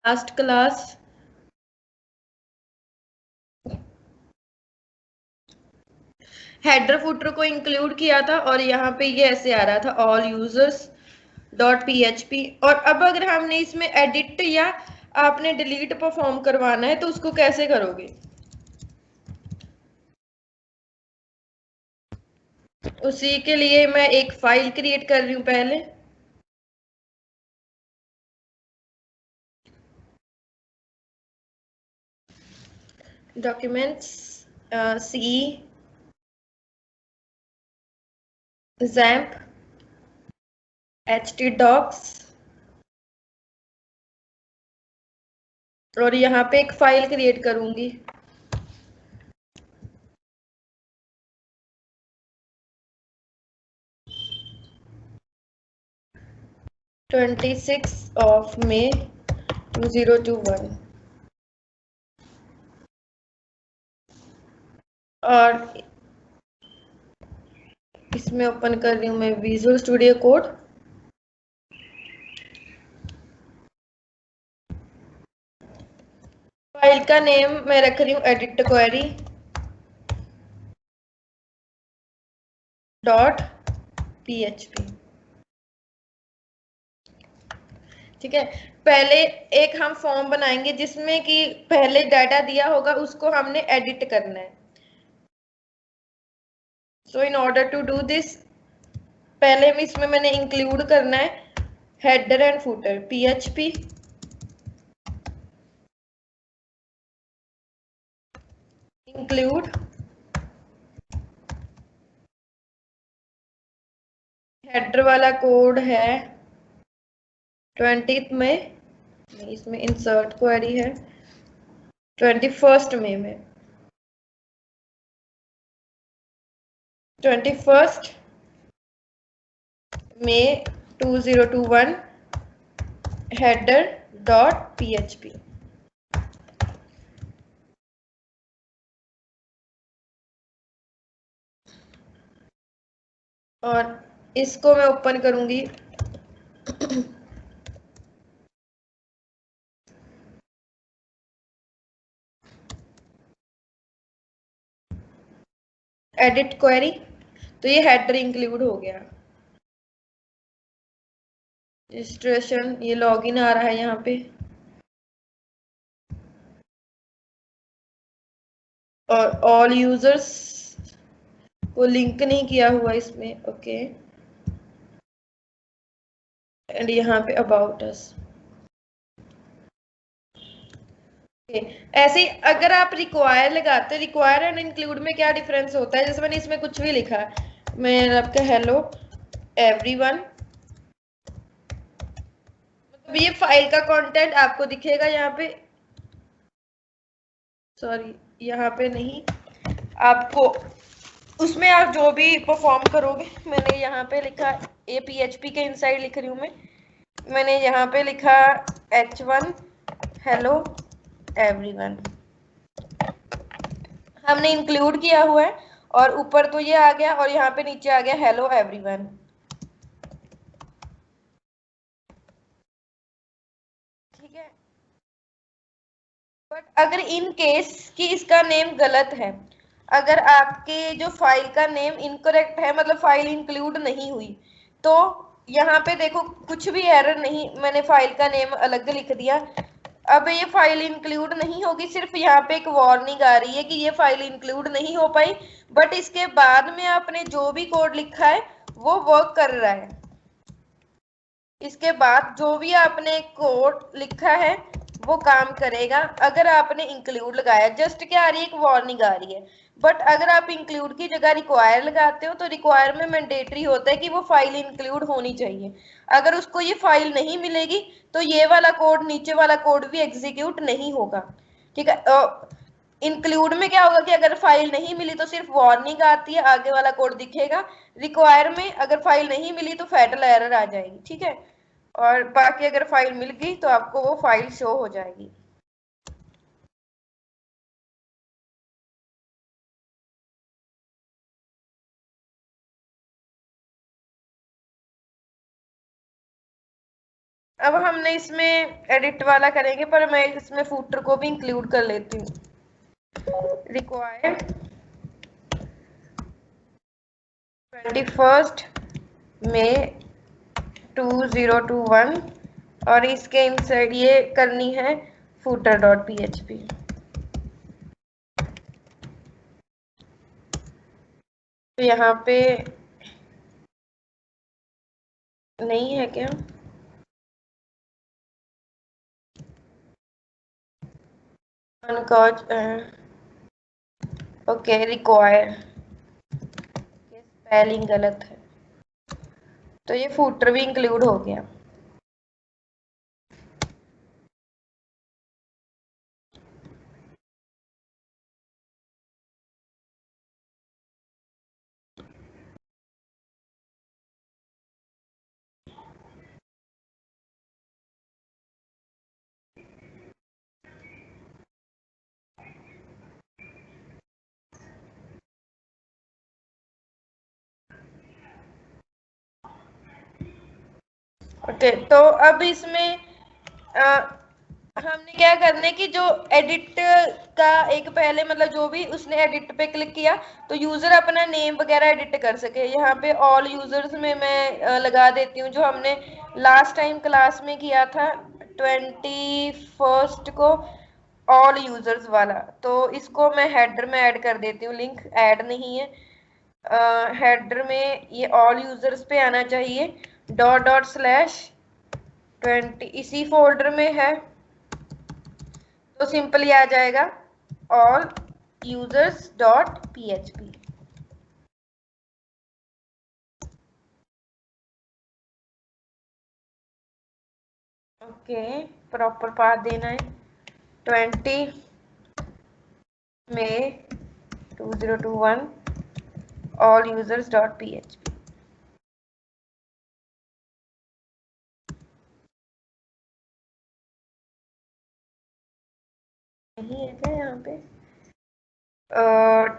Last class header footer को include किया था और यहाँ पे ये ऐसे आ रहा था ऑल यूजर्स डॉट पीएचपी। और अब अगर हमने इसमें एडिट या आपने डिलीट परफॉर्म करवाना है तो उसको कैसे करोगे? उसी के लिए मैं एक फाइल क्रिएट कर रही हूँ पहले। डॉक्यूमेंट्स सी जैम्प htdocs और यहाँ पे एक फाइल क्रिएट करूंगी। ट्वेंटी सिक्स ऑफ मे 2021 और इसमें ओपन कर रही हूँ मैं विजुअल स्टूडियो कोड। फाइल का नेम मैं रख रही हूँ एडिट क्वेरी डॉट पीएचपी। ठीक है, पहले एक हम फॉर्म बनाएंगे जिसमें कि पहले डाटा दिया होगा उसको हमने एडिट करना है। So in order to do this पहले में इसमें मैंने इंक्लूड करना है header and footer PHP include header वाला कोड है 20 में, इसमें इंसर्ट क्वेरी है 21 मई में 21 मई 2021 हेडर डॉट पीएचपी। और इसको मैं ओपन करूंगी एडिट क्वेरी, तो ये हेडर इंक्लूड हो गया। रजिस्ट्रेशन ये लॉगिन आ रहा है यहाँ पे और ऑल यूजर्स को लिंक नहीं किया हुआ इसमें, ओके। एंड यहाँ पे अबाउट अस। ऐसे ही अगर आप रिक्वायर लगाते हैं, रिक्वायर एंड इंक्लूड में क्या डिफरेंस होता है? जैसे मैंने इसमें कुछ भी लिखा है, मैं आपका हेलो एवरीवन, मतलब ये फाइल का कंटेंट आपको दिखेगा यहाँ पे, सॉरी यहाँ पे नहीं, आपको उसमें आप जो भी परफॉर्म करोगे, मैंने यहाँ पे लिखा ए पीएचपी के इनसाइड लिख रही हूँ मैंने यहाँ पे लिखा H1 हेलो एवरीवन, हमने इंक्लूड किया हुआ है और ऊपर तो ये आ गया और यहाँ पे नीचे आ गया हेलो एवरीवन। ठीक है, बट अगर इन केस कि इसका नेम गलत है, अगर आपके जो फाइल का नेम इनकरेक्ट है, मतलब फाइल इंक्लूड नहीं हुई, तो यहाँ पे देखो कुछ भी एरर नहीं, मैंने फाइल का नेम अलग लिख दिया, अब ये फाइल इंक्लूड नहीं होगी, सिर्फ यहाँ पे एक वार्निंग आ रही है कि ये फाइल इंक्लूड नहीं हो पाई, बट इसके बाद में आपने जो भी कोड लिखा है वो वर्क कर रहा है। इसके बाद जो भी आपने कोड लिखा है वो काम करेगा अगर आपने इंक्लूड लगाया। जस्ट क्या आ रही है, एक वार्निंग आ रही है। बट अगर आप इंक्लूड की जगह रिक्वायर लगाते हो तो रिक्वायर में मैंडेटरी होता है कि वो फाइल इंक्लूड होनी चाहिए। अगर उसको ये फाइल नहीं मिलेगी तो ये वाला कोड, नीचे वाला कोड भी एग्जीक्यूट नहीं होगा। ठीक है, इंक्लूड में क्या होगा कि अगर फाइल नहीं मिली तो सिर्फ वार्निंग आती है, आगे वाला कोड दिखेगा। रिक्वायर में अगर फाइल नहीं मिली तो फैटल एरर आ जाएगी। ठीक है, और बाकी अगर फाइल मिल गई तो आपको वो फाइल शो हो जाएगी। अब हमने इसमें एडिट वाला करेंगे, पर मैं इसमें फूटर को भी इंक्लूड कर लेती हूँ। रिक्वायर 21 मई 2021 और इसके इंसर्ट ये करनी है फूटर डॉट php। तो यहाँ पे नहीं है क्या? ओके, रिक्वायर, स्पेलिंग गलत है, तो ये फूटर भी इंक्लूड हो गया। ओके, तो अब इसमें हमने क्या करना है कि जो एडिट का एक पहले मतलब जो भी उसने एडिट पे क्लिक किया तो यूजर अपना नेम वगैरह एडिट कर सके। यहाँ पे ऑल यूजर्स में मैं लगा देती हूँ जो हमने लास्ट टाइम क्लास में किया था 21 को, ऑल यूजर्स वाला। तो इसको मैं हेडर में ऐड कर देती हूँ, लिंक ऐड नहीं है। हेडर में ये ऑल यूजर्स पे आना चाहिए, डॉट डॉट स्लैश 20 इसी फोल्डर में है तो सिंपली आ जाएगा all users dot php। Okay, proper path देना है 20 मई 2021 ऑल यूजर्स डॉट php। नहीं है क्या यहाँ पे?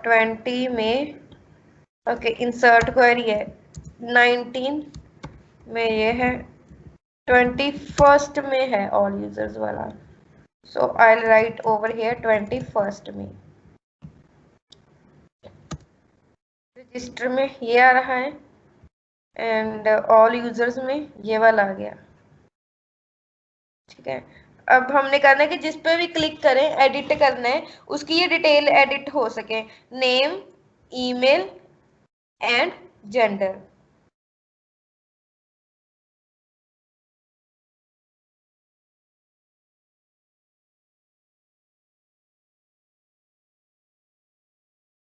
20 में ओके, इंसर्ट क्वेरी है 19 में, ये है 21 में है ऑल यूजर्स वाला। So I will write over here 21 में। रजिस्टर में ये आ रहा है एंड ऑल यूजर्स में ये वाला आ गया। ठीक है, अब हमने करना है कि जिस पे भी क्लिक करें एडिट करना है उसकी ये डिटेल एडिट हो सके, नेम, ईमेल एंड जेंडर।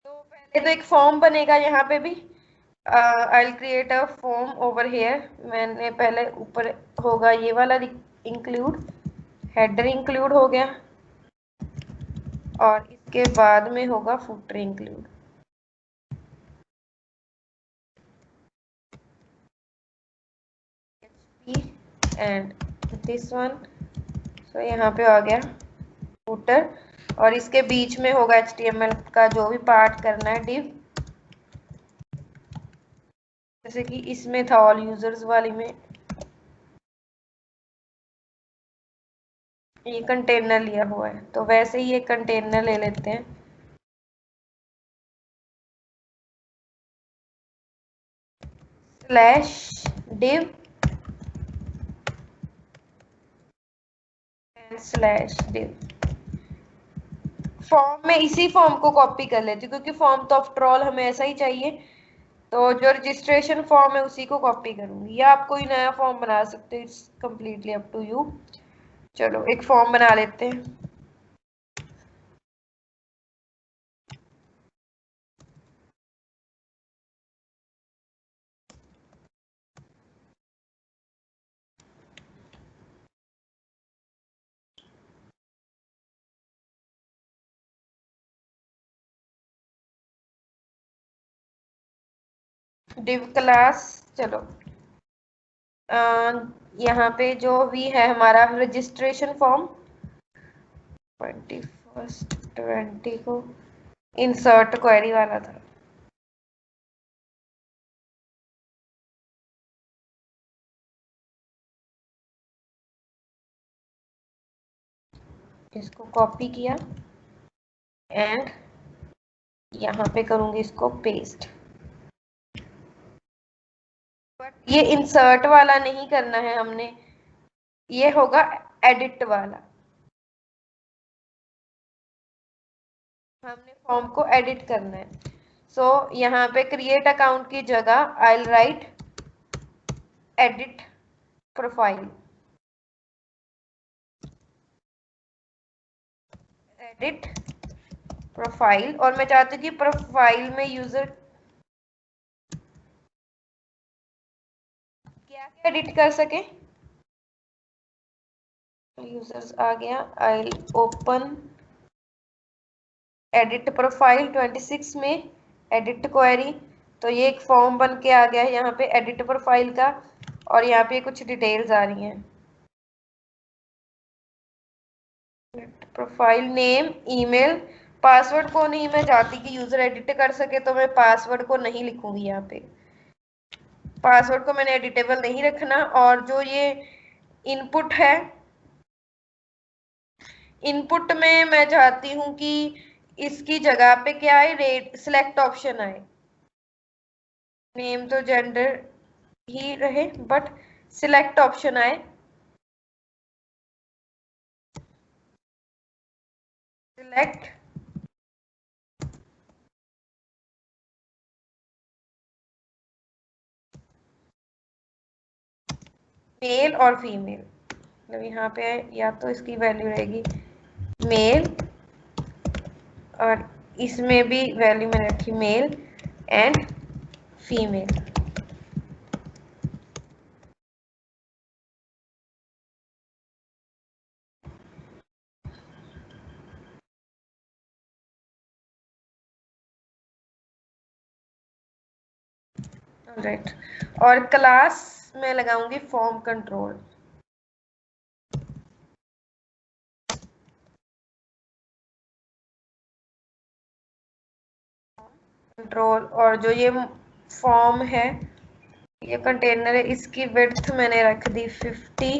तो पहले तो एक फॉर्म बनेगा यहाँ पे भी। I will create a form over here. मैंने पहले ऊपर होगा ये वाला इंक्लूड, हेडर इंक्लूड हो गया और इसके बाद में होगा footer include. And this one, so यहाँ पे आ गया फुटर और इसके बीच में होगा HTML का जो भी पार्ट करना है, डिव, जैसे कि इसमें था ऑल यूजर्स वाली में ये कंटेनर लिया हुआ है तो वैसे ही एक कंटेनर ले लेते हैं। Slash div and slash div. Form में इसी फॉर्म को कॉपी कर लेती हूँ क्योंकि फॉर्म तो आफ्टर ऑल हमें ऐसा ही चाहिए, तो जो रजिस्ट्रेशन फॉर्म है उसी को कॉपी करूंगी या आप कोई नया फॉर्म बना सकते हो, it's completely up to you. चलो एक फॉर्म बना लेते हैं। डिव क्लास, चलो यहाँ पे जो भी है हमारा रजिस्ट्रेशन फॉर्म 21/20 को इंसर्ट क्वेरी वाला था। इसको कॉपी किया एंड यहाँ पे करूंगी इसको पेस्ट। बट ये इंसर्ट वाला नहीं करना है हमने, ये होगा एडिट वाला। हमने फॉर्म को एडिट करना है। सो यहाँ पे क्रिएट अकाउंट की जगह आई will right edit profile, edit profile. और मैं चाहती हूँ कि प्रोफाइल में यूजर क्या क्या एडिट कर सके। यूजर्स आ गया, आई विल ओपन एडिट प्रोफाइल 26 में एडिट क्वेरी। तो ये एक फॉर्म बन के आ गया है यहाँ पे एडिट प्रोफाइल का, और यहाँ पे कुछ डिटेल्स आ रही हैं। प्रोफाइल नेम, ईमेल, पासवर्ड को नहीं मैं चाहती कि यूजर एडिट कर सके, तो मैं पासवर्ड को नहीं लिखूंगी यहाँ पे। पासवर्ड को मैंने एडिटेबल नहीं रखना। और जो ये इनपुट है, इनपुट में मैं चाहती हूँ कि इसकी जगह पे क्या आए, रेट सिलेक्ट ऑप्शन आए। नेम तो जेंडर ही रहे बट सिलेक्ट ऑप्शन आए। सिलेक्ट मेल और फीमेल, मतलब यहाँ पे या तो इसकी वैल्यू रहेगी मेल, और इसमें भी वैल्यू मैंने रखी मेल एंड फीमेल। राइट, और क्लास में लगाऊंगी फॉर्म कंट्रोल। कंट्रोल, और जो ये फॉर्म है, ये कंटेनर है, इसकी विड्थ मैंने रख दी 50,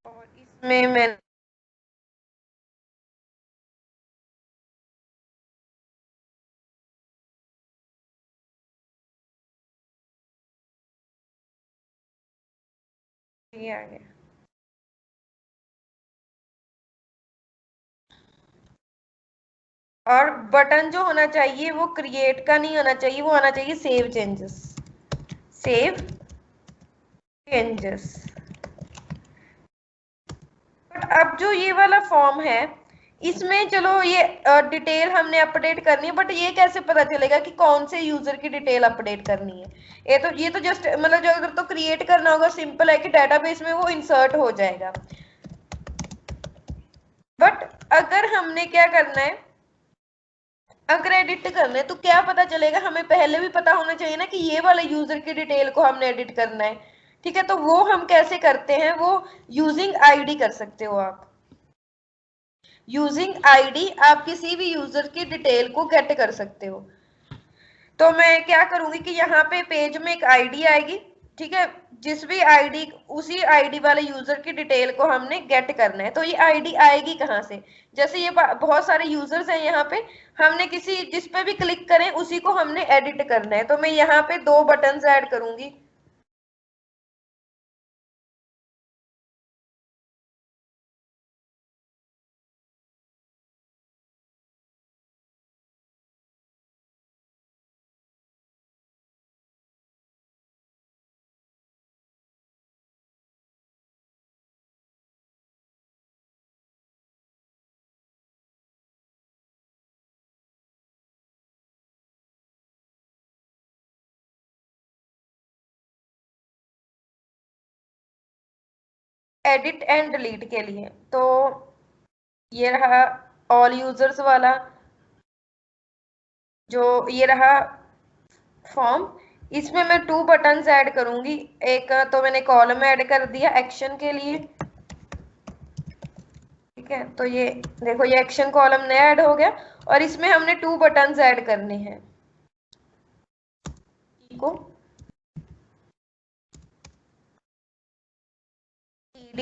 और इसमें मैं ये आ गया। और बटन जो होना चाहिए वो क्रिएट का नहीं होना चाहिए, वो होना चाहिए save changes, save changes. But अब जो ये वाला फॉर्म है, इसमें चलो ये डिटेल हमने अपडेट करनी है, बट ये कैसे पता चलेगा कि कौन से यूजर की डिटेल अपडेट करनी है। ये तो जस्ट मतलब जो अगर तो क्रिएट करना होगा, सिंपल है कि डेटाबेस में वो इंसर्ट हो जाएगा। बट अगर हमने क्या करना है, अगर एडिट करना है तो क्या पता चलेगा, हमें पहले भी पता होना चाहिए ना कि ये वाले यूजर की डिटेल को हमने एडिट करना है। ठीक है, तो वो हम कैसे करते हैं, वो यूजिंग आईडी कर सकते हो आप। यूजिंग आईडी आप किसी भी यूजर की डिटेल को गेट कर सकते हो। तो मैं क्या करूंगी कि यहाँ पे पेज में एक आईडी आएगी, ठीक है, जिस भी आईडी, उसी आईडी वाले यूजर की डिटेल को हमने गेट करना है। तो ये आईडी आएगी कहाँ से, जैसे ये बहुत सारे यूजर्स हैं यहाँ पे, हमने किसी जिस पे भी क्लिक करें उसी को हमने एडिट करना है। तो मैं यहाँ पे 2 बटन ऐड करूंगी। एडिट एंड डिलीट के लिए तो ये रहा ऑल यूजर्स वाला, जो ये रहा फॉर्म। इसमें मैं 2 बटन ऐड करूंगी। एक तो मैंने कॉलम ऐड कर दिया एक्शन के लिए, ठीक है, तो ये देखो ये एक्शन कॉलम नया ऐड हो गया, और इसमें हमने 2 बटन ऐड करने हैं। को ed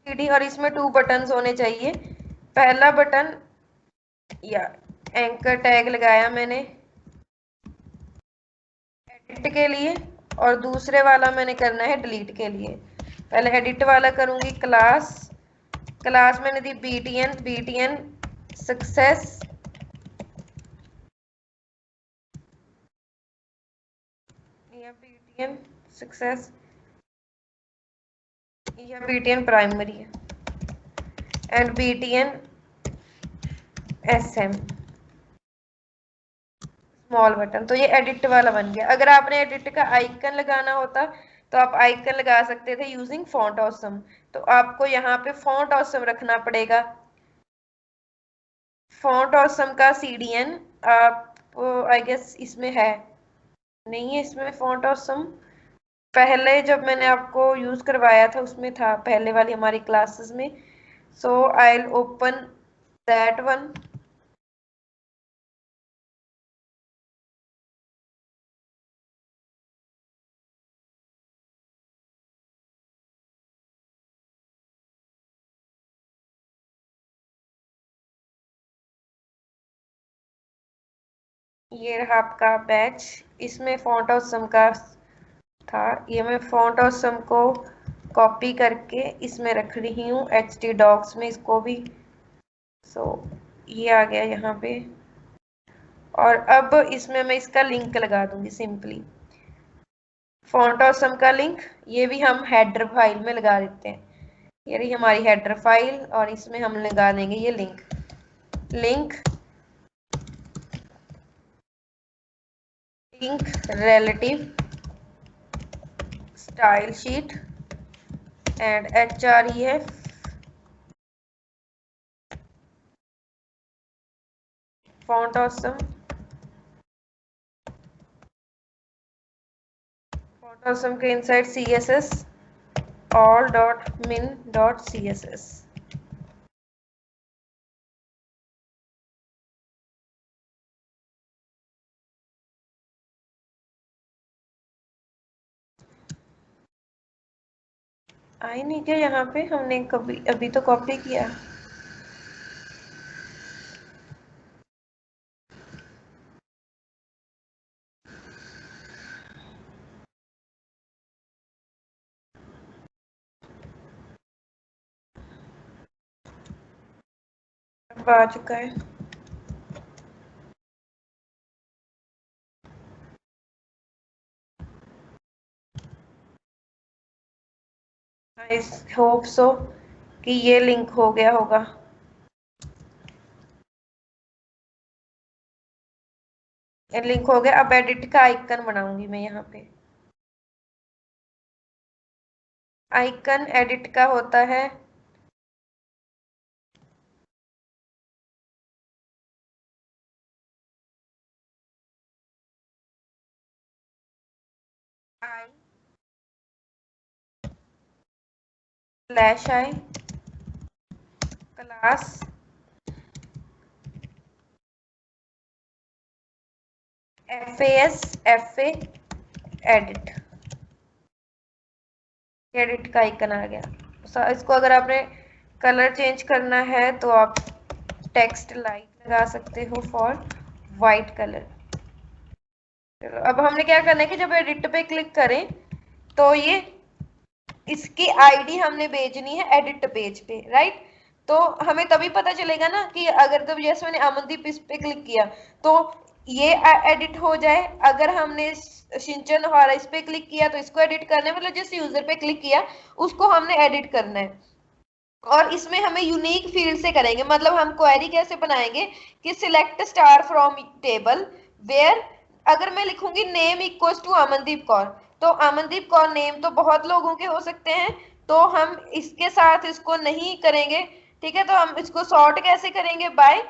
ed और इसमें 2 बटन्स होने चाहिए। पहला बटन या एंकर टैग लगाया मैंने एडिट के लिए, और दूसरे वाला मैंने करना है डिलीट के लिए। पहले एडिट वाला करूंगी। क्लास मैंने दी btn सक्सेस या btn सक्सेस या btn प्राइमरी है and btn sm small button. तो ये एडिट वाला बन गया। अगर आपने एडिट का आइकन लगाना होता तो आप आइकन लगा सकते थे यूजिंग फॉन्ट ऑसम। तो आपको यहाँ पे फॉन्ट ऑसम रखना पड़ेगा। फॉन्ट ऑसम का CDN आप आई गेस इसमें है, नहीं है इसमें फॉन्ट ऑसम। पहले जब मैंने आपको यूज करवाया था उसमें था, पहले वाली हमारी क्लासेस में। So I will open that one. ये रहा आपका बैच। इसमें फॉन्ट ऑसम का था, ये मैं फॉन्ट ऑसम को कॉपी करके इसमें रख रही हूँ htdocs में इसको भी। सो ये आ गया यहाँ पे। और अब इसमें मैं इसका लिंक लगा दूंगी सिंपली, फॉन्ट ऑसम का लिंक। ये भी हम हेडर फाइल में लगा देते हैं। ये रही हमारी हेडर फाइल और इसमें हम लगा देंगे ये link relative style sheet and href font awesome के inside css all.min.css। आई नहीं क्या यहाँ पे? हमने कभी अभी तो कॉपी किया। अब आ चुका है। आई होप सो कि ये लिंक हो गया होगा। लिंक हो गया। अब एडिट का आइकन बनाऊंगी मैं यहाँ पे। आइकन एडिट का होता है i/i class FA edit. Edit का आइकन आ गया। इसको अगर आपने कलर चेंज करना है तो आप टेक्स्ट लाइट लगा सकते हो फॉर वाइट कलर। चलो अब हमने क्या करना है कि जब एडिट पे क्लिक करें तो ये इसकी आईडी हमने भेजनी है एडिट पेज पे, राइट। तो हमें तभी पता चलेगा ना कि अगर तो जैसे मैंने अमनदीप इस पे क्लिक किया तो ये एडिट हो जाए। अगर हमने सिंचन हमारा इस पे क्लिक किया तो इसको एडिट करना है, मतलब जिस यूजर पे क्लिक किया उसको हमने एडिट करना है। और इसमें हमें यूनिक फील्ड से करेंगे, मतलब हम क्वेरी कैसे बनाएंगे कि select star from table where, अगर मैं लिखूंगी name equals to Amandeep Kaur, तो अमनदीप कौर नेम तो बहुत लोगों के हो सकते हैं, तो हम इसके साथ इसको नहीं करेंगे। ठीक है, तो हम इसको सॉर्ट कैसे करेंगे? बाय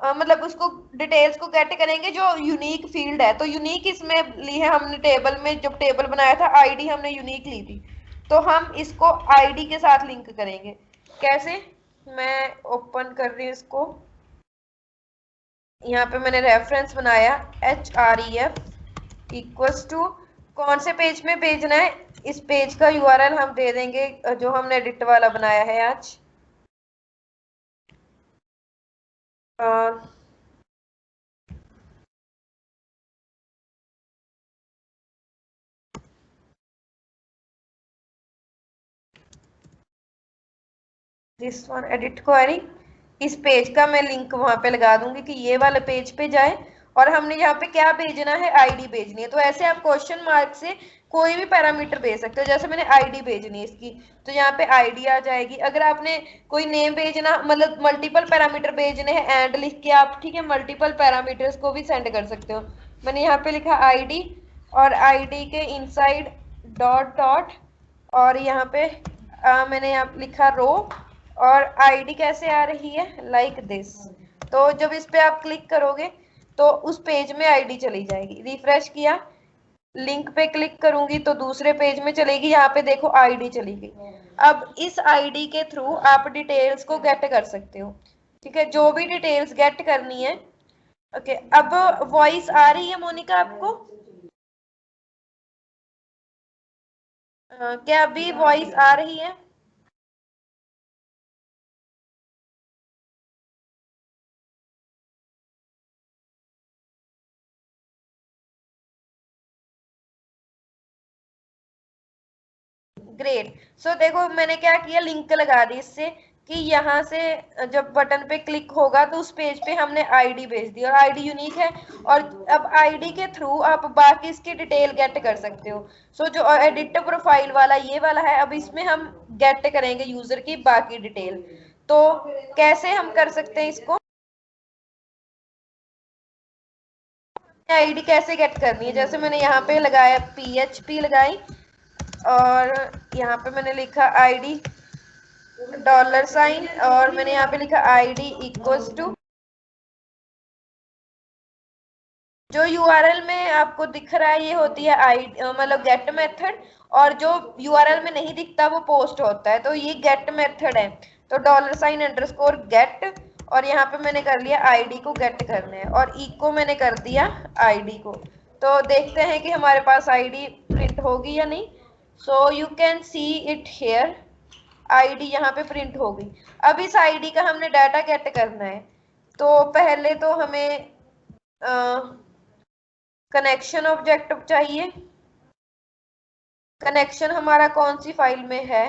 मतलब उसको डिटेल्स को गेट करेंगे जो यूनिक फील्ड है। तो यूनिक इसमें ली है हमने टेबल में, जब टेबल बनाया था आईडी हमने यूनिक ली थी, तो हम इसको आईडी के साथ लिंक करेंगे। कैसे? मैं ओपन कर रही हूँ इसको। यहाँ पे मैंने रेफरेंस बनाया href इक्वल्स टू, कौन से पेज में भेजना है? इस पेज का यूआरएल हम दे देंगे जो हमने एडिट वाला बनाया है आज। दिस वन एडिट क्वेरी, इस पेज का मैं लिंक वहां पे लगा दूंगी कि ये वाले पेज पे जाए, और हमने यहाँ पे क्या भेजना है, आईडी भेजनी है। तो ऐसे आप क्वेश्चन मार्क से कोई भी पैरामीटर भेज सकते हो। जैसे मैंने आईडी भेजनी है इसकी, तो यहाँ पे आईडी आ जाएगी। अगर आपने कोई नेम भेजना, मतलब मल्टीपल पैरामीटर भेजने हैं एंड लिख के आप, ठीक है, मल्टीपल पैरामीटर्स को भी सेंड कर सकते हो। मैंने यहाँ पे लिखा आईडी, और आईडी के इनसाइड डॉट डॉट, और यहाँ पे मैंने यहाँ लिखा रो, और आईडी कैसे आ रही है, लाइक दिस। तो जब इस पे आप क्लिक करोगे तो उस पेज में आईडी चली जाएगी। रिफ्रेश किया, लिंक पे क्लिक करूंगी तो दूसरे पेज में चलेगी। यहाँ पे देखो आईडी चली गई। अब इस आईडी के थ्रू आप डिटेल्स को गेट कर सकते हो, ठीक है, जो भी डिटेल्स गेट करनी है। ओके, अब वॉइस आ रही है मोनिका आपको? क्या अभी वॉइस आ रही है? ग्रेट। सो देखो मैंने क्या किया, लिंक लगा दी इससे कि यहाँ से जब बटन पे क्लिक होगा तो उस पेज पे हमने आईडी भेज दी, और आईडी यूनिक है। और अब आईडी के थ्रू आप बाकी इसकी डिटेल गेट कर सकते हो। सो जो एडिट प्रोफाइल वाला ये वाला है, अब इसमें हम गेट करेंगे यूजर की बाकी डिटेल। तो कैसे हम कर सकते हैं इसको, आईडी कैसे गेट करनी है? जैसे मैंने यहाँ पे लगाया PHP लगाई, और यहाँ पे मैंने लिखा आईडी $, और मैंने यहाँ पे लिखा आईडी इक्वल्स टू, जो यूआरएल में आपको दिख रहा है ये होती है आई, मतलब गेट मेथड, और जो यूआरएल में नहीं दिखता वो पोस्ट होता है। तो ये गेट मेथड है। तो $_गेट, और यहाँ पे मैंने कर लिया आईडी को गेट करने है, और इको मैंने कर दिया आईडी को। तो देखते हैं कि हमारे पास आईडी प्रिंट होगी या नहीं। So you can see it here, ID यहाँ पे प्रिंट हो गई। अब इस आईडी का हमने डाटा गेट करना है। तो पहले तो हमें कनेक्शन ऑब्जेक्ट चाहिए। कनेक्शन हमारा कौन सी फाइल में है,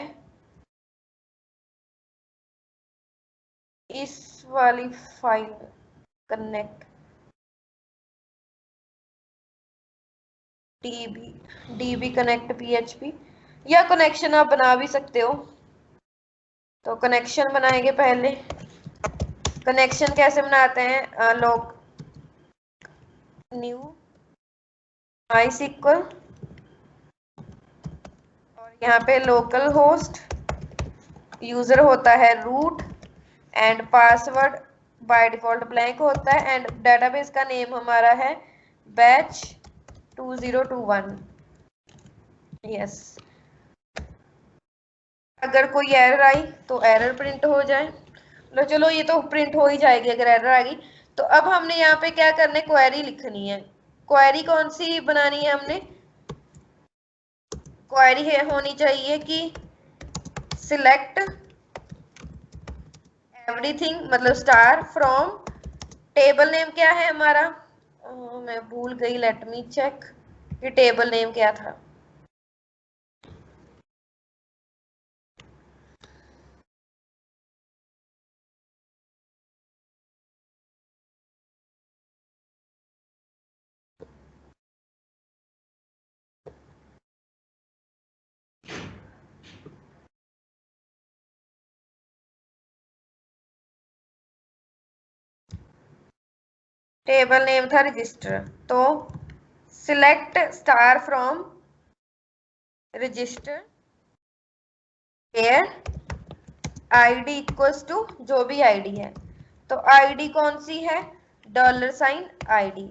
इस वाली file, connect dB connect PHP, या कनेक्शन आप बना भी सकते हो। तो कनेक्शन बनाएंगे पहले। कनेक्शन कैसे बनाते हैं, लॉग न्यू MySQL, और यहाँ पे लोकल होस्ट, यूजर होता है root, and password by default blank होता है, एंड डेटाबेस का नेम हमारा है बैच 2021। यस, अगर कोई एरर आई तो एरर प्रिंट हो जाए। लो चलो, ये तो प्रिंट हो ही जाएगी अगर एरर आ गई। तो अब हमने यहाँ पे क्या करना है, क्वेरी लिखनी है। क्वेरी कौन सी बनानी है हमने, क्वेरी है होनी चाहिए कि सिलेक्ट एवरीथिंग, मतलब स्टार फ्रॉम, टेबल नेम क्या है हमारा, मैं भूल गई, लेट मी चेक कि टेबल नेम क्या था। टेबल नेम था रजिस्टर। तो select star from register where ID equals to, जो भी आईडी है। तो आईडी कौन सी है, $आईडी।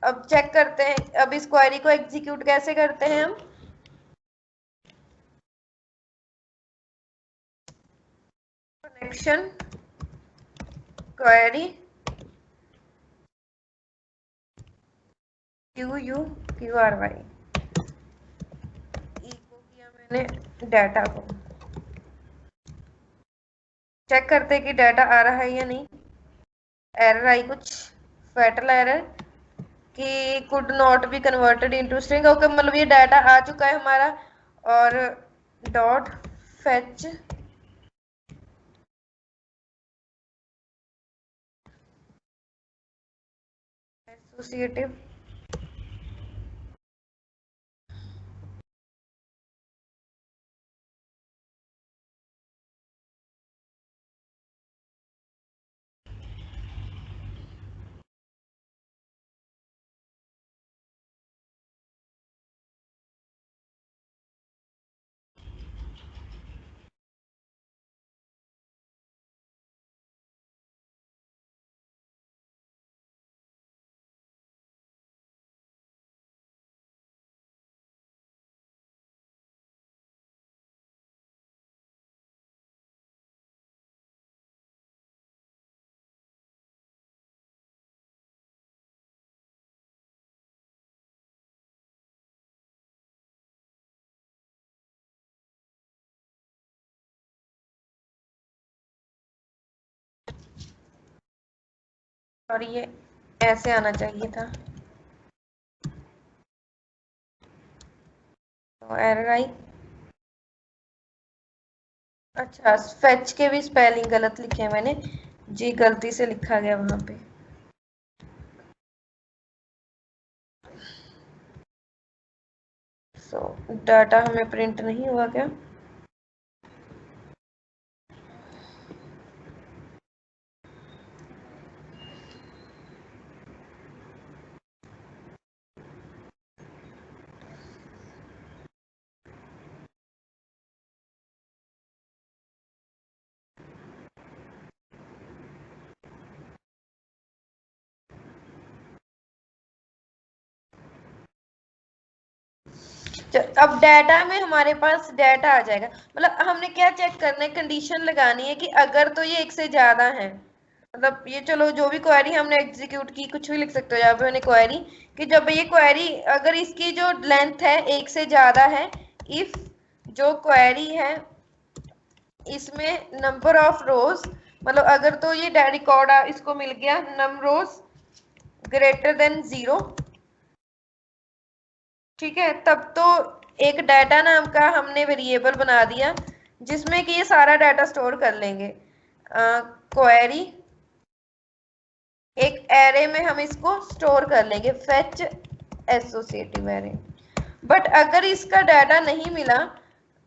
अब चेक करते हैं, अब इस क्वेरी को एग्जीक्यूट कैसे करते हैं हम। कनेक्शन क्वेरी QUQRY, इको किया मैंने डाटा को चेक करते कि डाटा आ रहा है या नहीं। एरर आई कुछ, फैटल एरर कि could not be converted into string. Okay, मतलब ये डाटा आ चुका है हमारा। और डॉट फेच एसोसिएटिव और ये ऐसे आना चाहिए था। तो एरर आई। अच्छा, फेच के भी स्पेलिंग गलत लिखे हैं मैंने, जी गलती से लिखा गया वहां पे। सो डाटा हमें प्रिंट नहीं हुआ क्या? अब डाटा में हमारे पास डाटा आ जाएगा। मतलब हमने क्या चेक करना है, कंडीशन लगानी है कि अगर तो ये एक से ज्यादा है, मतलब ये चलो जो भी क्वेरी हमने एग्जीक्यूट की, कुछ भी लिख सकते हो यहाँ पे मैंने क्वेरी, कि जब ये क्वेरी अगर इसकी जो लेंथ है एक से ज्यादा है, इफ जो क्वेरी है इसमें नंबर ऑफ रोज, मतलब अगर तो ये रिकॉर्ड इसको मिल गया नम रोज ग्रेटर देन 0, ठीक है, तब तो एक डाटा नाम का हमने वेरिएबल बना दिया जिसमें कि ये सारा डाटा स्टोर कर लेंगे। क्वेरी एक एरे में हम इसको स्टोर कर लेंगे, फेच एसोसिएटिव एरे। बट अगर इसका डाटा नहीं मिला,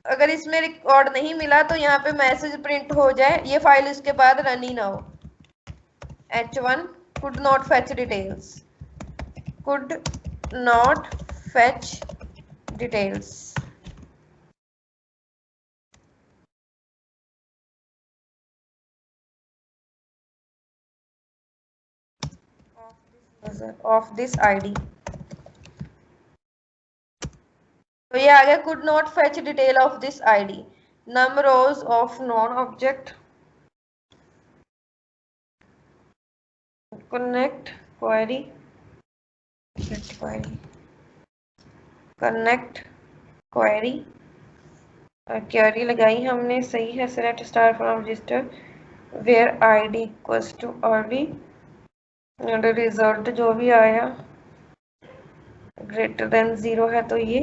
अगर इसमें रिकॉर्ड नहीं मिला, तो यहाँ पे मैसेज प्रिंट हो जाए, ये फाइल इसके बाद रन ही ना हो। h1 could not fetch details, could not fetch details। Of this ID, तो ये आ गया could not fetch detail of this ID, num rows of non object connect query, connect query, query लगाई हमने, सही है, select star from register where ID equals to early, result जो भी आया ग्रेटर देन 0 है, तो ये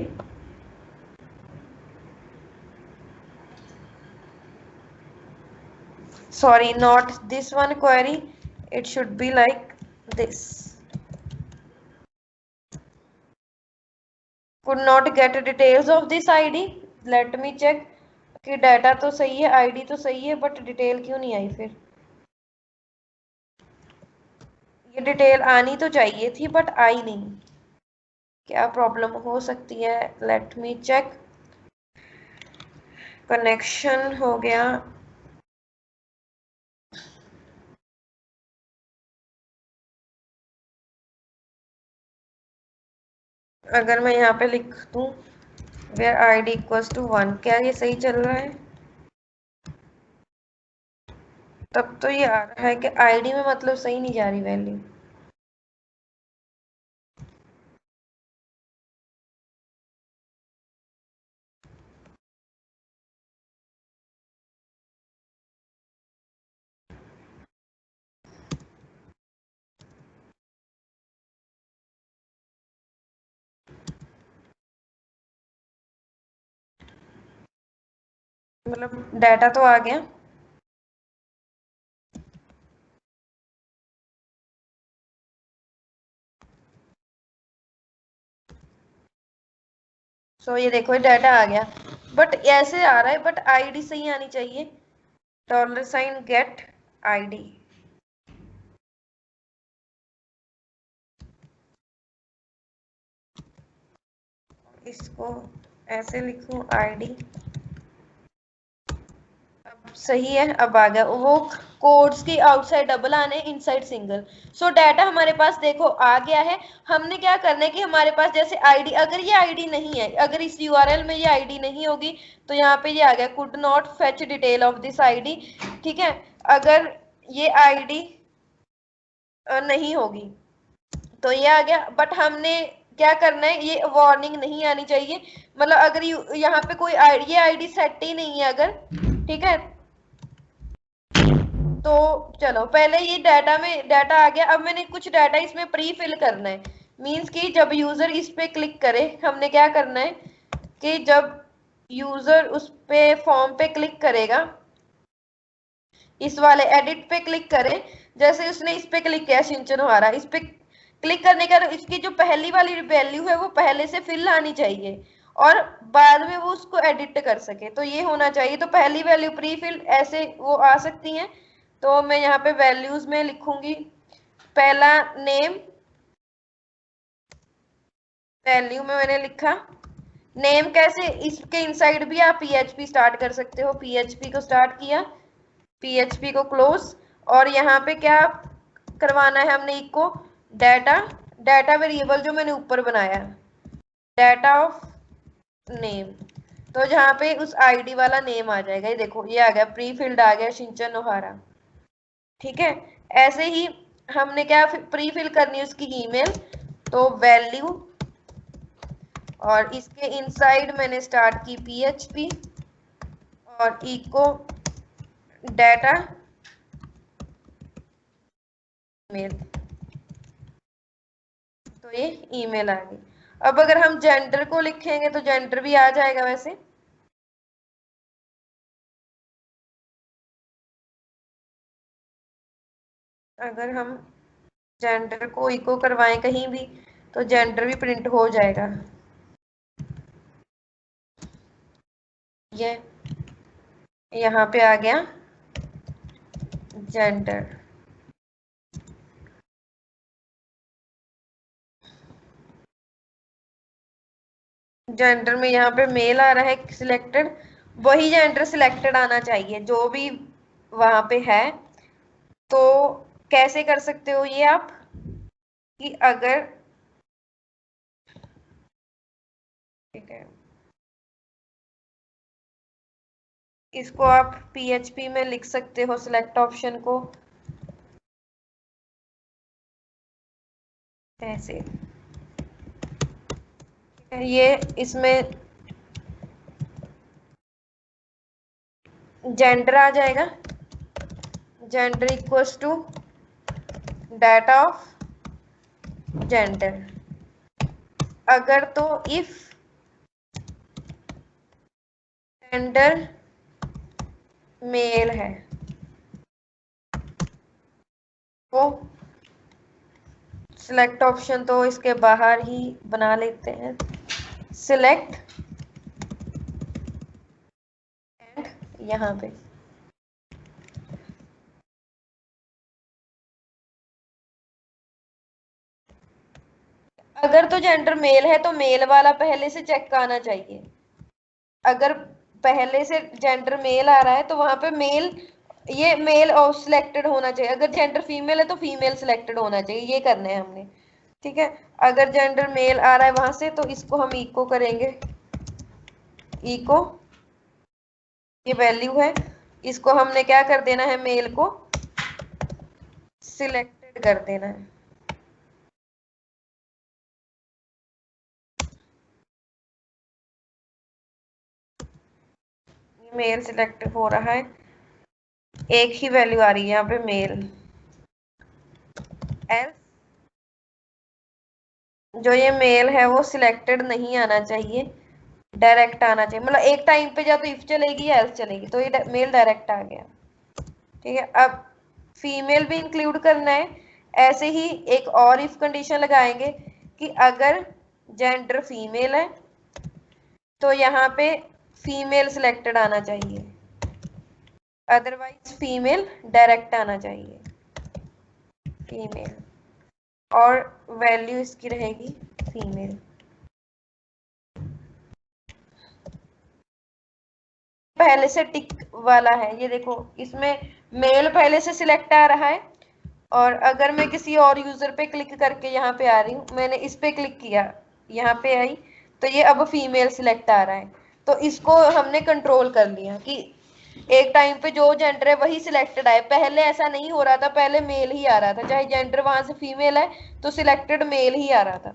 sorry not this one query, it should be like this, could not get details of this id, let me check कि data तो सही है, आईडी तो सही है, बट डिटेल क्यों नहीं आई? फिर ये डिटेल आनी तो चाहिए थी बट आई नहीं, क्या प्रॉब्लम हो सकती है? Late me check. कनेक्शन हो गया, अगर मैं यहाँ पे लिख दूं वेयर आईडी इक्वल्स टू 1, क्या ये सही चल रहा है? तब तो ये आ रहा है कि आईडी में मतलब सही नहीं जा रही वैल्यू। मतलब डाटा तो आ गया। सो ये देखो, ये डाटा आ गया, बट ऐसे आ रहा है, बट आईडी सही आनी चाहिए। $, गेट आईडी। इसको ऐसे लिखूं, आईडी। अब सही है, अब आ गया वो। कोड्स की आउटसाइड डबल आने, इनसाइड सिंगल। सो डाटा हमारे पास देखो आ गया है। हमने क्या करना है कि हमारे पास जैसे आईडी, अगर ये आईडी नहीं है, अगर इस यूआरएल में ये आईडी नहीं होगी, तो यहाँ पे ये आ गया, could not fetch detail of this ID. ठीक है, अगर ये आईडी नहीं होगी तो ये आ गया, बट हमने क्या करना है, ये वार्निंग नहीं आनी चाहिए। मतलब अगर यहाँ पे कोई ये आईडी सेट ही नहीं है अगर, ठीक है, तो चलो पहले ये डाटा में डाटा आ गया। अब मैंने कुछ डाटा इसमें प्री फिल करना है। मींस कि जब यूजर इस पे क्लिक करे, हमने क्या करना है कि जब यूजर उस पे फॉर्म पे क्लिक करेगा, इस वाले एडिट पे क्लिक करे, जैसे उसने इस पे क्लिक किया सिंचन हमारा, इस पे क्लिक करने का इसकी जो पहली वाली वैल्यू है वो पहले से फिल आनी चाहिए, और बाद में वो उसको एडिट कर सके, तो ये होना चाहिए। तो पहली वैल्यू प्री फिल ऐसे वो आ सकती हैं। तो मैं यहाँ पे वैल्यूज में लिखूंगी पहला नेम, वैल्यू में मैंने लिखा नेम। कैसे, इसके इनसाइड भी आप पीएचपी स्टार्ट कर सकते हो, पीएचपी को स्टार्ट किया, पीएचपी को क्लोज, और यहाँ पे क्या करवाना है हमने, इको डाटा, डाटा वेरिएबल जो मैंने ऊपर बनाया, डाटा ऑफ नेम। तो जहाँ पे उस आईडी वाला नेम आ जाएगा, ये देखो ये आ गया, प्री फिल्ड आ गया सिंचन ओहारा। ठीक है, ऐसे ही हमने क्या प्री फिल करनी है उसकी ईमेल, तो वैल्यू, और इसके इनसाइड मैंने स्टार्ट की पीएचपी, और इको डाटा मेल, तो ये ईमेल आ गई। अब अगर हम जेंडर को लिखेंगे तो जेंडर भी आ जाएगा वैसे। अगर हम जेंडर को इको करवाएं कहीं भी, तो जेंडर भी प्रिंट हो जाएगा। ये यहाँ पे आ गया जेंडर। जेंडर में यहाँ पे मेल आ रहा है सिलेक्टेड, वही जेंडर सिलेक्टेड आना चाहिए जो भी वहां पे है। तो कैसे कर सकते हो ये आप, कि अगर, ठीक है, इसको आप पीएचपी में लिख सकते हो सिलेक्ट ऑप्शन को ऐसे, ये इसमें जेंडर आ जाएगा, gender equals to data of gender. अगर तो इफ जेंडर मेल है तो सिलेक्ट ऑप्शन तो इसके बाहर ही बना लेते हैं, सिलेक्ट एंड यहाँ पे अगर तो जेंडर मेल है तो मेल वाला पहले से चेक आना चाहिए। अगर पहले से जेंडर मेल आ रहा है तो वहां पे मेल, ये मेल और सिलेक्टेड होना चाहिए। अगर जेंडर फीमेल है तो फीमेल सिलेक्टेड होना चाहिए, ये करना है हमने। ठीक है, अगर जेंडर मेल आ रहा है वहां से तो इसको हम इको करेंगे, इको, ये वैल्यू है, इसको हमने क्या कर देना है, मेल को सिलेक्टेड कर देना है। मेल सिलेक्ट हो रहा है, एक ही वैल्यू आ रही है यहाँ पे मेल। एल्स जो ये मेल है वो सिलेक्टेड नहीं आना चाहिए, डायरेक्ट आना चाहिए, मतलब एक टाइम पे या तो इफ चलेगी या एल्स चलेगी, तो ये मेल डायरेक्ट आ गया। ठीक है, अब फीमेल भी इंक्लूड करना है। ऐसे ही एक और इफ कंडीशन लगाएंगे कि अगर जेंडर फीमेल है तो यहाँ पे फीमेल सिलेक्टेड आना चाहिए, अदरवाइज फीमेल डायरेक्ट आना चाहिए, फीमेल, और वैल्यू इसकी रहेगी फीमेल। पहले से टिक वाला है, ये देखो इसमें मेल पहले से सिलेक्ट आ रहा है, और अगर मैं किसी और यूजर पे क्लिक करके यहाँ पे आ रही हूँ, मैंने इस पे क्लिक किया, यहाँ पे आई, तो ये अब फीमेल सिलेक्ट आ रहा है। तो इसको हमने कंट्रोल कर लिया कि एक टाइम पे जो जेंडर है वही सिलेक्टेड आए। पहले ऐसा नहीं हो रहा था, पहले मेल ही आ रहा था, चाहे जेंडर वहां से फीमेल है तो सिलेक्टेड मेल ही आ रहा था।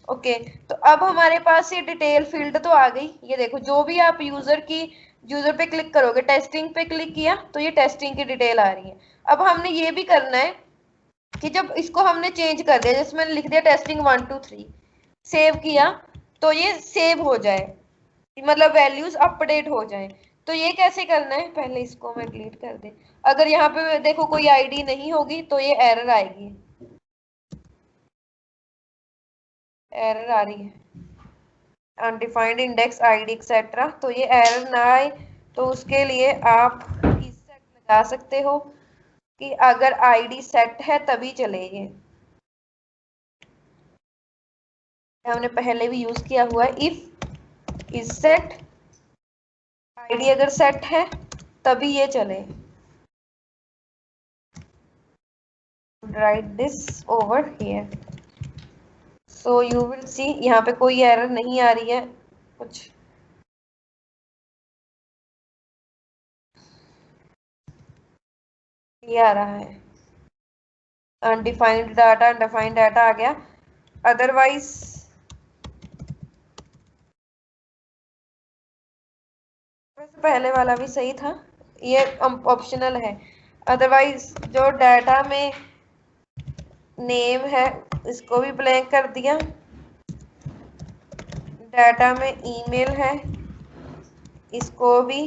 ओके, तो अब हमारे पास ये डिटेल फील्ड तो आ गई। ये देखो जो भी आप यूजर पे क्लिक करोगे, टेस्टिंग पे क्लिक किया तो ये टेस्टिंग की डिटेल आ रही है। अब हमने ये भी करना है कि जब इसको हमने चेंज कर दिया, जैसे मैंने लिख दिया टेस्टिंग 1 2 3, सेव किया, तो ये सेव हो जाए, मतलब वैल्यूज अपडेट हो जाए। तो ये कैसे करना है, पहले इसको मैं डिलीट कर दे। अगर यहाँ पे देखो कोई आईडी नहीं होगी तो ये एरर आएगी, एरर आ रही है अनडिफाइंड इंडेक्स आईडी एक्सेट्रा, तो ये एरर ना आए तो उसके लिए आप इस सेट लगा सकते हो कि अगर आईडी सेट है तभी चलेगी। हमने पहले भी यूज किया हुआ है, इफ इज सेट, आईडी अगर सेट है तभी ये चले। Right this over here, so you will see यहाँ पे कोई एरर नहीं आ रही है कुछ। ये आ रहा है अनडिफाइंड डाटा, अनडिफाइंड डाटा आ गया। अदरवाइज वैसे पहले वाला भी सही था, ये ऑप्शनल है। अदरवाइज जो डाटा में नेम है इसको भी ब्लैंक कर दिया, डाटा में ईमेल है इसको भी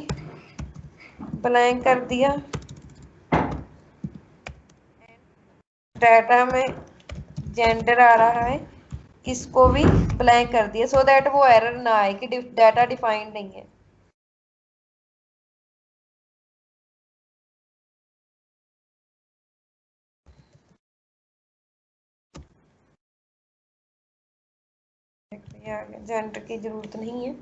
ब्लैंक कर दिया, डाटा में जेंडर आ रहा है इसको भी ब्लैंक कर दिया, सो दैट वो एरर ना आए कि डाटा डिफाइंड नहीं है। जेंडर की जरूरत नहीं है।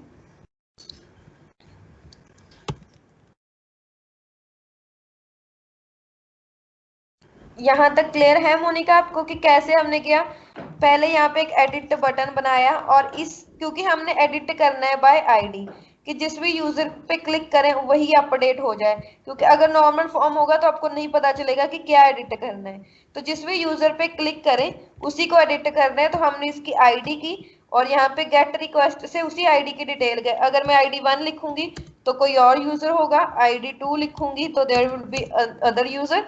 यहाँ तक क्लियर है मोनिका आपको कि कैसे हमने किया? पहले यहाँ पे एक एडिट बटन बनाया, और इस क्योंकि हमने एडिट करना है बाय आईडी, कि जिस भी यूजर पे क्लिक करें वही अपडेट हो जाए, क्योंकि अगर नॉर्मल फॉर्म होगा तो आपको नहीं पता चलेगा कि क्या एडिट करना है। तो जिस भी यूजर पे क्लिक करें उसी को एडिट करना है, तो हमने इसकी आईडी की, और यहाँ पे गेट रिक्वेस्ट से उसी आईडी की डिटेल गए। अगर मैं आईडी 1 लिखूंगी तो कोई और यूजर होगा, आईडी 2 लिखूंगी तो there will be other user.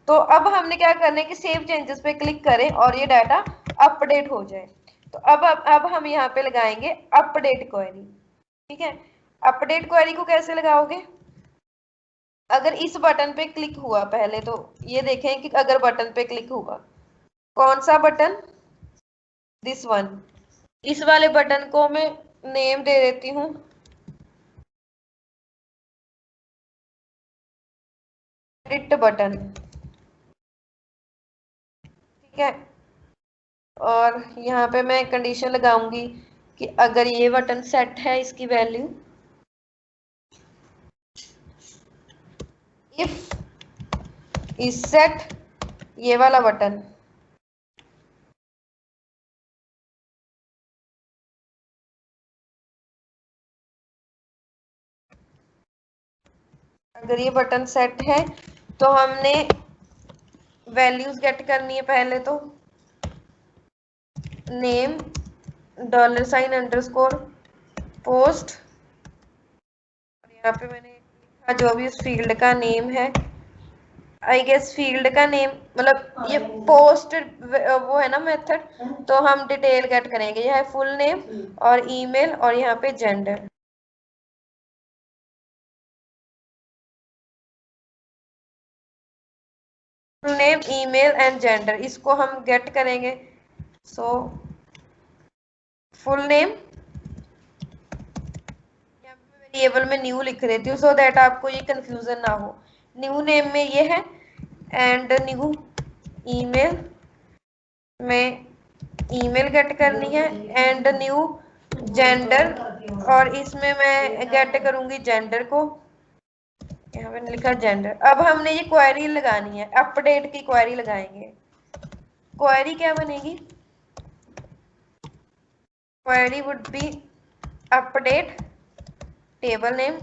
तो अब हमने क्या करना है कि सेव चेंजेस पे क्लिक करें और ये डाटा अपडेट हो जाए। तो अब हम यहाँ पे लगाएंगे अपडेट क्वेरी। ठीक है, अपडेट क्वेरी को कैसे लगाओगे? अगर इस बटन पे क्लिक हुआ, पहले तो ये देखें कि अगर बटन पे क्लिक हुआ, कौन सा बटन, दिस वन, इस वाले बटन को मैं नेम दे देती हूँ एडिट बटन। ठीक है, और यहाँ पे मैं कंडीशन लगाऊंगी कि अगर ये बटन सेट है, इसकी वैल्यू इफ इज सेट, ये वाला बटन, अगर ये बटन सेट है तो हमने वैल्यूज गेट करनी है। पहले तो नेम $, अंडरस्कोर पोस्ट, और यहाँ पे मैंने लिखा जो भी उस फील्ड का नेम है, आई गेस फील्ड का नेम, मतलब ये पोस्ट वो है ना मेथड, तो हम डिटेल गेट करेंगे। यह है फुल नेम और ईमेल और यहाँ पे gender. Full name, email and gender, इसको हम गेट करेंगे। सो फुल नेम, वेरिएबल में न्यू लिख देती हूँ सो दैट आपको ये कंफ्यूजन ना हो। न्यू नेम में ये है एंड न्यू ईमेल में ईमेल गेट करनी है एंड न्यू जेंडर, और इसमें मैं गेट करूंगी जेंडर को। यहाँ पे लिखा जेंडर। अब हमने ये क्वेरी लगानी है, अपडेट की क्वेरी लगाएंगे। क्वेरी क्या बनेगी? Query would be update table name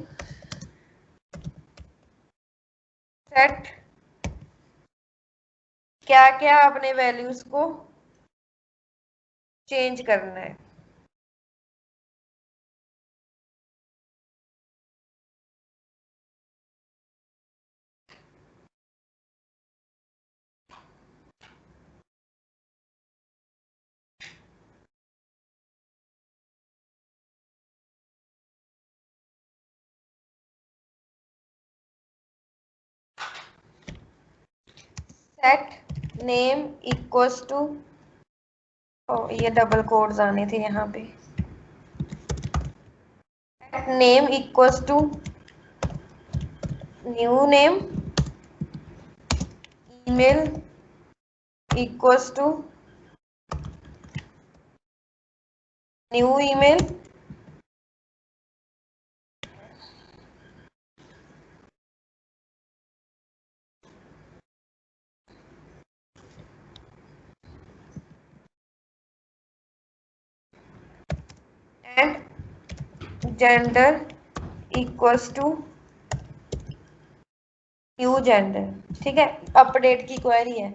set क्या क्या अपने वैल्यूज को चेंज करना है। सेट नेम इक्वल्स टू, ये डबल कोड्स आने थे यहाँ पे। Name equals to new name, email equals to new email, and gender equals to new gender. ठीक है, अपडेट की क्वेरी है,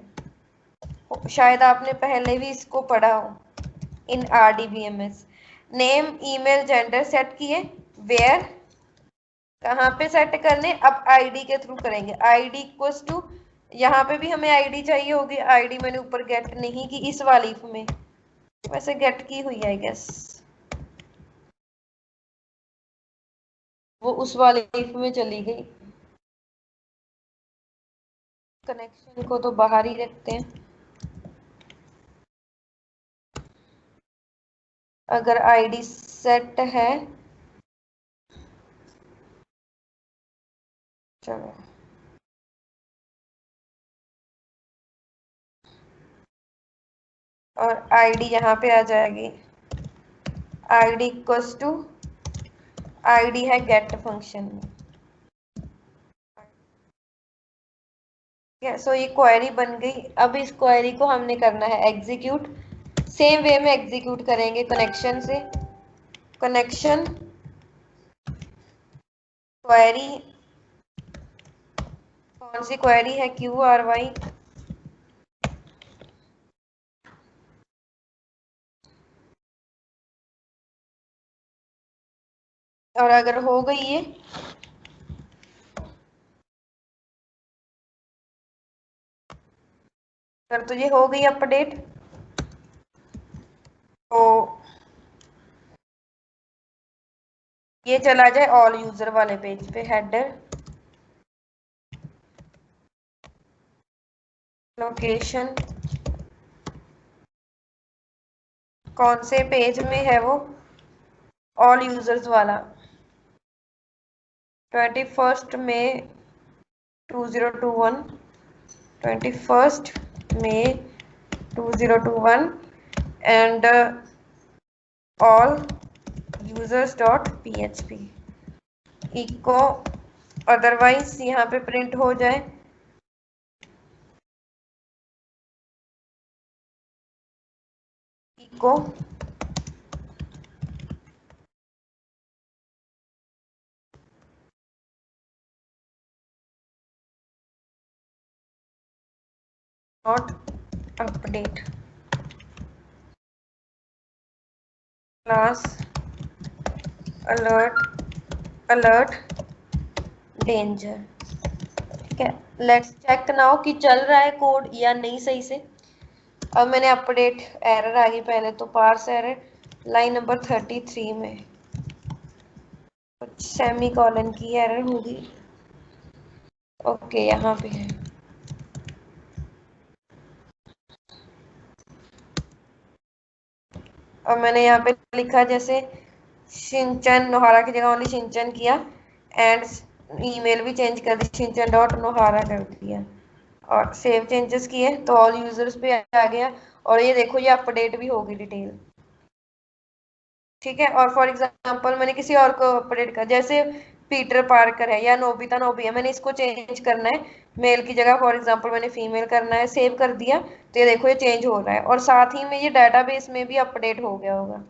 शायद आपने पहले भी इसको पढ़ा हो इन RDBMS। Name email gender set किए, वेयर कहाँ पे सेट करने, अब आईडी के थ्रू करेंगे। आईडी इक्वल्स टू, यहाँ पे भी हमें आईडी चाहिए होगी, आईडी मैंने ऊपर गेट नहीं की इस वाली में, वैसे गेट की हुई है आई गेस, वो उस वाली में चली गई। कनेक्शन को तो बाहर ही रखते हैं। अगर आईडी सेट है, चलो और आईडी यहाँ पे आ जाएगी। आईडी इक्वल्स टू, आईडी है गेट फंक्शन में। सो ये क्वेरी बन गई। अब इस क्वेरी को हमने करना है एग्जीक्यूट। सेम वे में एग्जीक्यूट करेंगे कनेक्शन से। कनेक्शन क्वेरी, कौन सी क्वेरी है? QRY। और अगर हो गई ये, अगर तो ये हो गई अपडेट, तो ये चला जाए ऑल यूजर वाले पेज पे। हेडर लोकेशन, कौन से पेज में है वो? ऑल यूजर्स वाला। 21 मई 2021, 21 मई 2021 and all users.php echo, otherwise यहाँ पे प्रिंट हो जाए echo not update class alert, alert danger. ठीक है, लेट्स चेक नाउ कि चल रहा है कोड या नहीं सही से। अब मैंने अपडेट, एरर आ गई पहले तो, पार्स एरर लाइन नंबर 33 में सेमी कॉलन की एरर होगी। ओके यहाँ पे है। और मैंने यहाँ पे लिखा जैसे शिनचन नोहारा की जगह ओनली शिनचन किया, एंड ईमेल भी चेंज कर दी, शिनचन डॉट नोहारा कर दिया, और सेव चेंजेस किए तो ऑल यूजर्स पे आ गया। और ये देखो ये अपडेट भी होगी डिटेल, ठीक है। और फॉर एग्जांपल मैंने किसी और को अपडेट कर, जैसे पीटर पार्कर है या नोबिता नोबी है, मैंने इसको चेंज करना है मेल की जगह, फॉर एग्जांपल मैंने फीमेल करना है, सेव कर दिया तो ये देखो ये चेंज हो रहा है। और साथ ही में ये डाटाबेस में भी अपडेट हो गया होगा,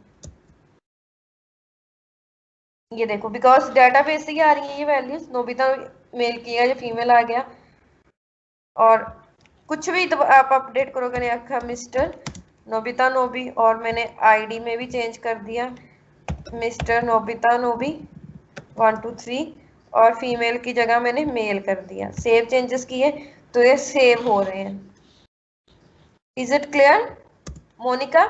ये देखो बिकॉज डाटाबेस से ही आ रही है ये वैल्यूज, नोबिता मेल किया या फीमेल आ गया। और कुछ भी तो आप अपडेट करोगे, नहीं रखा मिस्टर नोबिता नोबी, और मैंने आईडी में भी चेंज कर दिया मिस्टर नोबिता नोबी 123, और फीमेल की जगह मैंने मेल कर दिया, सेव चेंजेस किए तो ये सेव हो रहे हैं। Is it clear Monika?